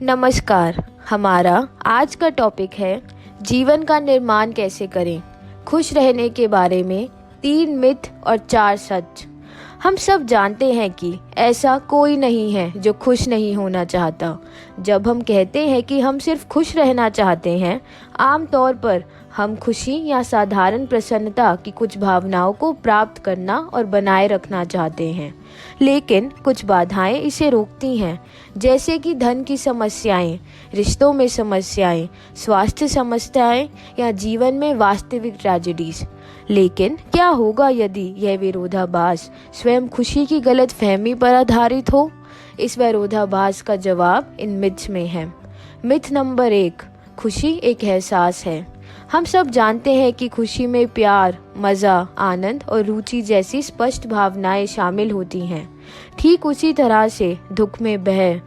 नमस्कार। हमारा आज का टॉपिक है जीवन का निर्माण कैसे करें। खुश रहने के बारे में 3 मिथ और 4 सच। हम सब जानते हैं कि ऐसा कोई नहीं है जो खुश नहीं होना चाहता। जब हम कहते हैं कि हम सिर्फ खुश रहना चाहते हैं, आमतौर पर हम खुशी या साधारण प्रसन्नता की कुछ भावनाओं को प्राप्त करना और बनाए रखना चाहते हैं। लेकिन कुछ बाधाएं इसे रोकती हैं, जैसे कि धन की समस्याएं, रिश्तों में समस्याएं, स्वास्थ्य समस्याएं या जीवन में वास्तविक ट्रेजेडीज। लेकिन क्या होगा यदि यह विरोधाभास स्वयं खुशी की गलत फहमी पर आधारित हो? इस विरोधाभास का जवाब इन मिथ्स में है। मिथ नंबर 1, खुशी एक एहसास है। हम सब जानते हैं कि खुशी में प्यार, मज़ा, आनंद और रुचि जैसी स्पष्ट भावनाएं शामिल होती हैं। ठीक उसी तरह से दुख में भय,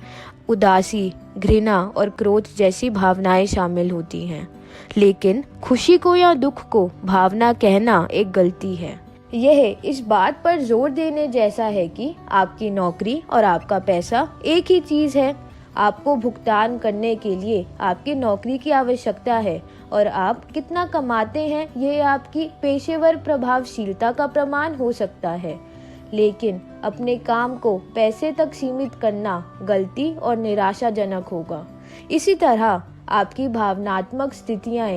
उदासी, घृणा और क्रोध जैसी भावनाएं शामिल होती हैं। लेकिन खुशी को या दुख को भावना कहना एक गलती है। यह इस बात पर जोर देने जैसा है कि आपकी नौकरी और आपका पैसा एक ही चीज़ है। आपको भुगतान करने के लिए आपकी नौकरी की आवश्यकता है और आप कितना कमाते हैं यह आपकी पेशेवर प्रभावशीलता का प्रमाण हो सकता है। लेकिन अपने काम को पैसे तक सीमित करना गलती और निराशाजनक होगा। इसी तरह आपकी भावनात्मक स्थितियाँ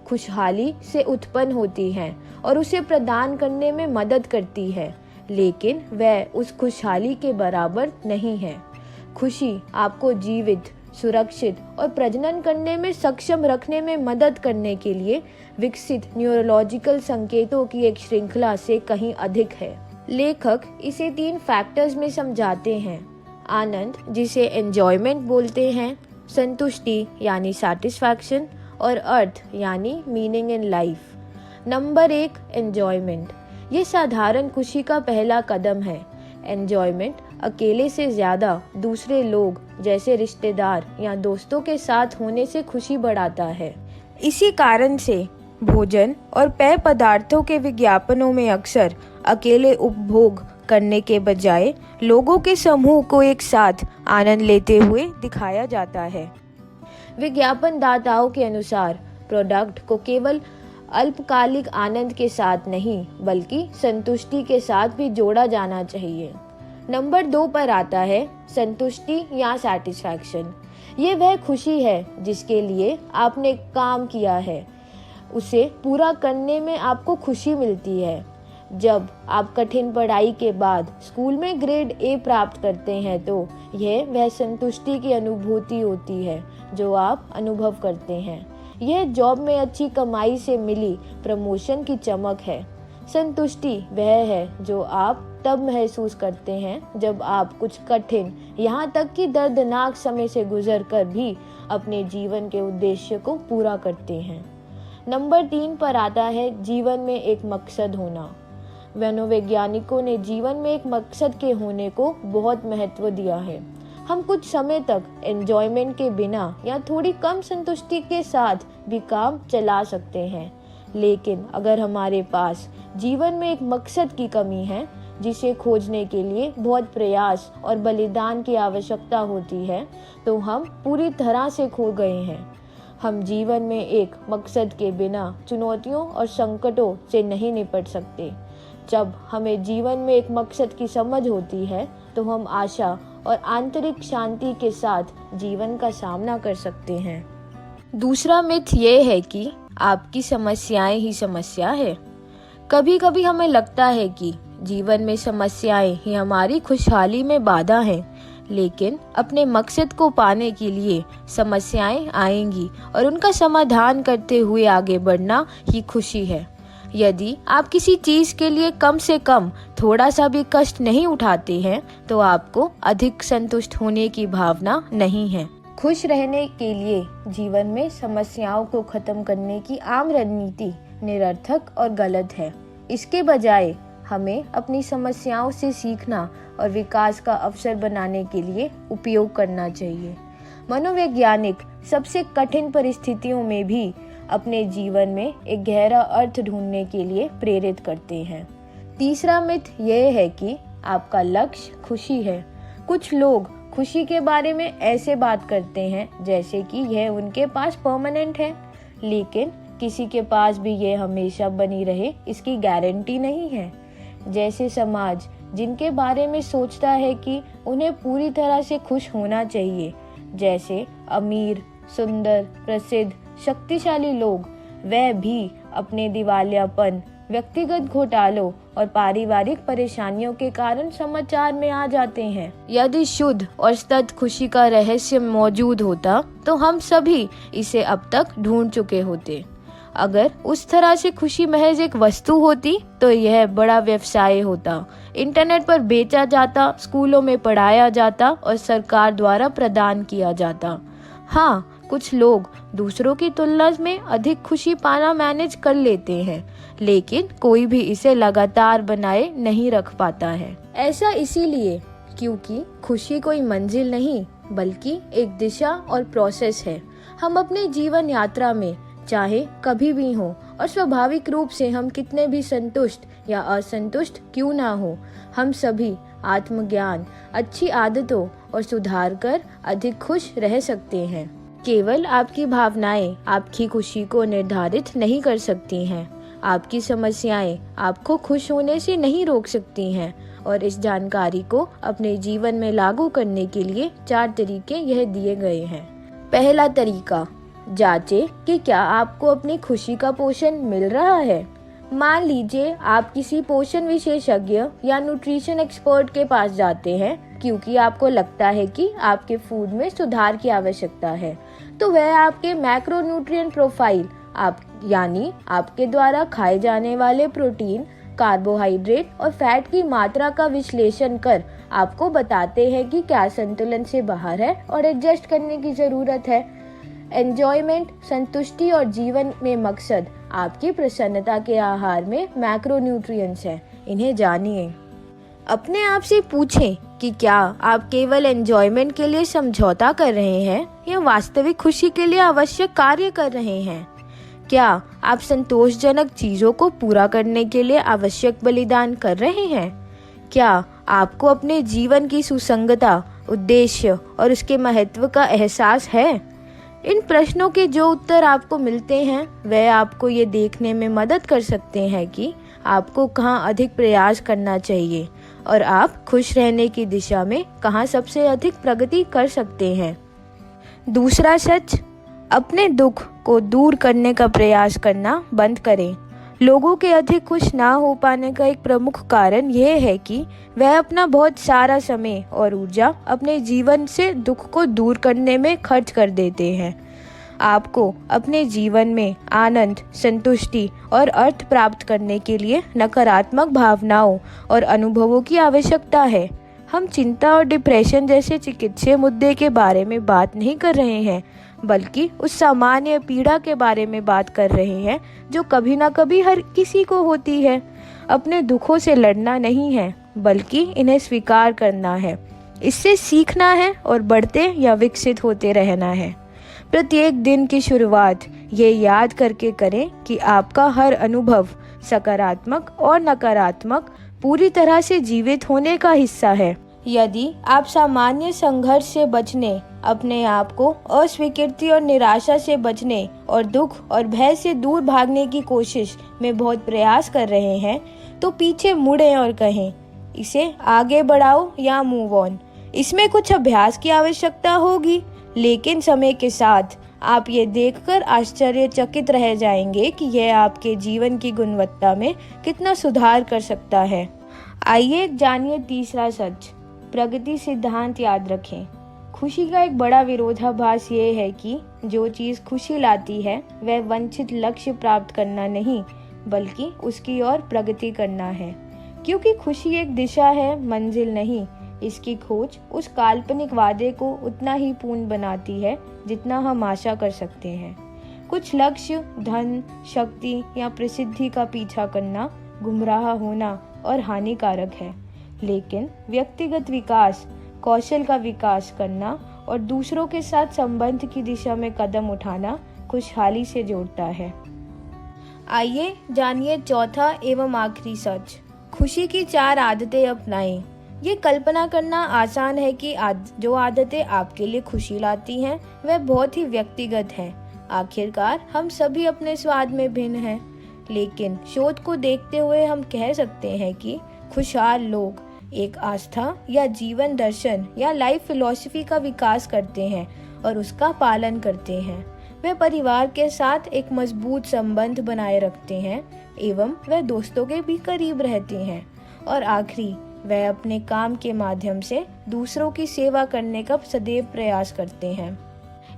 खुशहाली से उत्पन्न होती हैं और उसे प्रदान करने में मदद करती है, लेकिन वह उस खुशहाली के बराबर नहीं है। खुशी आपको जीवित, सुरक्षित और प्रजनन करने में सक्षम रखने में मदद करने के लिए विकसित न्यूरोलॉजिकल संकेतों की एक श्रृंखला से कहीं अधिक है। लेखक इसे 3 फैक्टर्स में समझाते हैं। आनंद, जिसे एंजॉयमेंट बोलते हैं, संतुष्टि यानी सैटिस्फैक्शन, और अर्थ यानी meaning in life. Number 1, enjoyment. ये साधारण खुशी का पहला कदम है। एंजॉयमेंट अकेले से ज़्यादा दूसरे लोग जैसे रिश्तेदार या दोस्तों के साथ होने से खुशी बढ़ाता है। इसी कारण से भोजन और पेय पदार्थों के विज्ञापनों में अक्सर अकेले उपभोग करने के बजाय लोगों के समूह को एक साथ आनंद लेते हुए दिखाया जाता है। विज्ञापन दाताओं के अनुसार प्रोडक्ट को केवल अल्पकालिक आनंद के साथ नहीं बल्कि संतुष्टि के साथ भी जोड़ा जाना चाहिए। नंबर 2 पर आता है संतुष्टि या सैटिस्फैक्शन। ये वह खुशी है जिसके लिए आपने काम किया है, उसे पूरा करने में आपको खुशी मिलती है। जब आप कठिन पढ़ाई के बाद स्कूल में ग्रेड ए प्राप्त करते हैं तो यह वह संतुष्टि की अनुभूति होती है जो आप अनुभव करते हैं। यह जॉब में अच्छी कमाई से मिली प्रमोशन की चमक है। संतुष्टि वह है जो आप तब महसूस करते हैं जब आप कुछ कठिन, यहाँ तक कि दर्दनाक समय से गुजरकर भी अपने जीवन के उद्देश्य को पूरा करते हैं। नंबर 3 पर आता है जीवन में एक मकसद होना। मनोवैज्ञानिकों ने जीवन में एक मकसद के होने को बहुत महत्व दिया है। हम कुछ समय तक एंजॉयमेंट के बिना या थोड़ी कम संतुष्टि के साथ भी काम चला सकते हैं, लेकिन अगर हमारे पास जीवन में एक मकसद की कमी है जिसे खोजने के लिए बहुत प्रयास और बलिदान की आवश्यकता होती है, तो हम पूरी तरह से खो गए हैं। हम जीवन में एक मकसद के बिना चुनौतियों और संकटों से नहीं निपट सकते। जब हमें जीवन में एक मकसद की समझ होती है तो हम आशा और आंतरिक शांति के साथ जीवन का सामना कर सकते हैं। दूसरा मिथ ये है कि आपकी समस्याएं ही समस्या है। कभी कभी हमें लगता है कि जीवन में समस्याएं ही हमारी खुशहाली में बाधा हैं, लेकिन अपने मकसद को पाने के लिए समस्याएं आएंगी और उनका समाधान करते हुए आगे बढ़ना ही खुशी है। यदि आप किसी चीज़ के लिए कम से कम थोड़ा सा भी कष्ट नहीं उठाते हैं तो आपको अधिक संतुष्ट होने की भावना नहीं है। खुश रहने के लिए जीवन में समस्याओं को खत्म करने की आम रणनीति निरर्थक और गलत है। इसके बजाय हमें अपनी समस्याओं से सीखना और विकास का अवसर बनाने के लिए उपयोग करना चाहिए। मनोवैज्ञानिक सबसे कठिन परिस्थितियों में भी अपने जीवन में एक गहरा अर्थ ढूंढने के लिए प्रेरित करते हैं। तीसरा मिथ यह है कि आपका लक्ष्य खुशी है। कुछ लोग खुशी के बारे में ऐसे बात करते हैं जैसे कि यह उनके पास परमानेंट है, लेकिन किसी के पास भी यह हमेशा बनी रहे इसकी गारंटी नहीं है। जैसे समाज जिनके बारे में सोचता है कि उन्हें पूरी तरह से खुश होना चाहिए, जैसे अमीर, सुंदर, प्रसिद्ध, शक्तिशाली लोग, वह भी अपने दिवालियापन, व्यक्तिगत घोटालों और पारिवारिक परेशानियों के कारण समाचार में आ जाते हैं। यदि शुद्ध और सतत खुशी का रहस्य मौजूद होता तो हम सभी इसे अब तक ढूंढ चुके होते। अगर उस तरह से खुशी महज एक वस्तु होती तो यह बड़ा व्यवसाय होता, इंटरनेट पर बेचा जाता, स्कूलों में पढ़ाया जाता और सरकार द्वारा प्रदान किया जाता। हाँ, कुछ लोग दूसरों की तुलना में अधिक खुशी पाना मैनेज कर लेते हैं, लेकिन कोई भी इसे लगातार बनाए नहीं रख पाता है। ऐसा इसीलिए क्योंकि खुशी कोई मंजिल नहीं बल्कि एक दिशा और प्रोसेस है। हम अपने जीवन यात्रा में चाहे कभी भी हो और स्वाभाविक रूप से हम कितने भी संतुष्ट या असंतुष्ट क्यों ना हो, हम सभी आत्मज्ञान, अच्छी आदतों और सुधार कर अधिक खुश रह सकते हैं। केवल आपकी भावनाएं आपकी खुशी को निर्धारित नहीं कर सकती हैं। आपकी समस्याएं आपको खुश होने से नहीं रोक सकती हैं और इस जानकारी को अपने जीवन में लागू करने के लिए 4 तरीके यह दिए गए हैं। पहला तरीका, जांचें कि क्या आपको अपनी खुशी का पोषण मिल रहा है। मान लीजिए आप किसी पोषण विशेषज्ञ या न्यूट्रिशन एक्सपर्ट के पास जाते हैं क्योंकि आपको लगता है कि आपके फूड में सुधार की आवश्यकता है, तो वह आपके मैक्रोन्यूट्रिएंट प्रोफाइल यानी आपके द्वारा खाए जाने वाले प्रोटीन, कार्बोहाइड्रेट और फैट की मात्रा का विश्लेषण कर आपको बताते हैं कि क्या संतुलन से बाहर है और एडजस्ट करने की जरूरत है। एंजॉयमेंट, संतुष्टि और जीवन में मकसद आपकी प्रसन्नता के आहार में मैक्रोन्यूट्रिएंट्स हैं। इन्हें जानिए। अपने आप से पूछें कि क्या आप केवल एंजॉयमेंट के लिए समझौता कर रहे हैं या वास्तविक खुशी के लिए आवश्यक कार्य कर रहे हैं। क्या आप संतोषजनक चीजों को पूरा करने के लिए आवश्यक बलिदान कर रहे हैं। क्या आपको अपने जीवन की सुसंगता, उद्देश्य और उसके महत्व का एहसास है। इन प्रश्नों के जो उत्तर आपको मिलते हैं वह आपको ये देखने में मदद कर सकते हैं कि आपको कहाँ अधिक प्रयास करना चाहिए और आप खुश रहने की दिशा में कहाँ सबसे अधिक प्रगति कर सकते हैं। दूसरा सच, अपने दुख को दूर करने का प्रयास करना बंद करें। लोगों के अधिक खुश ना हो पाने का एक प्रमुख कारण यह है कि वह अपना बहुत सारा समय और ऊर्जा अपने जीवन से दुख को दूर करने में खर्च कर देते हैं। आपको अपने जीवन में आनंद, संतुष्टि और अर्थ प्राप्त करने के लिए नकारात्मक भावनाओं और अनुभवों की आवश्यकता है। हम चिंता और डिप्रेशन जैसे चिकित्सीय मुद्दे के बारे में बात नहीं कर रहे हैं, बल्कि उस सामान्य पीड़ा के बारे में बात कर रहे हैं जो कभी ना कभी हर किसी को होती है। अपने दुखों से लड़ना नहीं है, बल्कि इन्हें स्वीकार करना है, इससे सीखना है और बढ़ते या विकसित होते रहना है। प्रत्येक दिन की शुरुआत ये याद करके करें कि आपका हर अनुभव, सकारात्मक और नकारात्मक, पूरी तरह से जीवित होने का हिस्सा है। यदि आप सामान्य संघर्ष से बचने, अपने आप को अस्वीकृति और निराशा से बचने और दुख और भय से दूर भागने की कोशिश में बहुत प्रयास कर रहे हैं, तो पीछे मुड़ें और कहें, इसे आगे बढ़ाओ या मूव ऑन। इसमें कुछ अभ्यास की आवश्यकता होगी, लेकिन समय के साथ आप ये देखकर आश्चर्यचकित रह जाएंगे कि यह आपके जीवन की गुणवत्ता में कितना सुधार कर सकता है। आइए जानिए तीसरा सच, प्रगति सिद्धांत याद रखें। खुशी का एक बड़ा विरोधाभास ये है कि जो चीज़ खुशी लाती है वह वांछित लक्ष्य प्राप्त करना नहीं, बल्कि उसकी ओर प्रगति करना है। क्योंकि खुशी एक दिशा है, मंजिल नहीं। इसकी खोज उस काल्पनिक वादे को उतना ही पूर्ण बनाती है जितना हम आशा कर सकते हैं। कुछ लक्ष्य, धन, शक्ति या प्रसिद्धि का पीछा करना गुमराह होना और हानिकारक है, लेकिन व्यक्तिगत विकास, कौशल का विकास करना और दूसरों के साथ संबंध की दिशा में कदम उठाना खुशहाली से जोड़ता है। आइए जानिए चौथा एवं आखिरी सच, खुशी की 4 आदतें अपनाएं। ये कल्पना करना आसान है कि जो आदतें आपके लिए खुशी लाती हैं वह बहुत ही व्यक्तिगत हैं। आखिरकार हम सभी अपने स्वाद में भिन्न हैं, लेकिन शोध को देखते हुए हम कह सकते हैं कि खुशहाल लोग एक आस्था या जीवन दर्शन या लाइफ फिलॉसफी का विकास करते हैं और उसका पालन करते हैं। वे परिवार के साथ एक मजबूत संबंध बनाए रखते हैं एवं वे दोस्तों के भी करीब रहते हैं, और आखिरी वह अपने काम के माध्यम से दूसरों की सेवा करने का सदैव प्रयास करते हैं।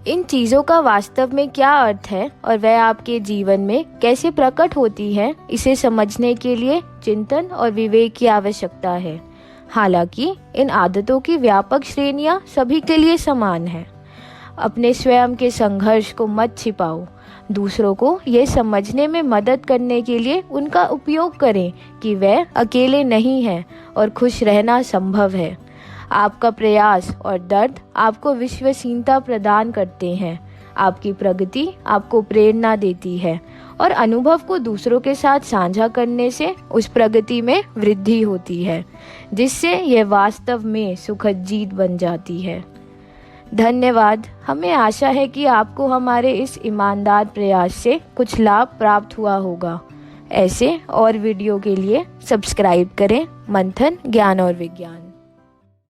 इन चीज़ों का वास्तव में क्या अर्थ है और वह आपके जीवन में कैसे प्रकट होती है, इसे समझने के लिए चिंतन और विवेक की आवश्यकता है। हालांकि इन आदतों की व्यापक श्रेणियां सभी के लिए समान है। अपने स्वयं के संघर्ष को मत छिपाओ। दूसरों को ये समझने में मदद करने के लिए उनका उपयोग करें कि वह अकेले नहीं हैं और खुश रहना संभव है। आपका प्रयास और दर्द आपको विश्वसनीयता प्रदान करते हैं। आपकी प्रगति आपको प्रेरणा देती है और अनुभव को दूसरों के साथ साझा करने से उस प्रगति में वृद्धि होती है, जिससे यह वास्तव में सुखद जीत बन जाती है। धन्यवाद। हमें आशा है कि आपको हमारे इस ईमानदार प्रयास से कुछ लाभ प्राप्त हुआ होगा। ऐसे और वीडियो के लिए सब्सक्राइब करें मंथन ज्ञान और विज्ञान।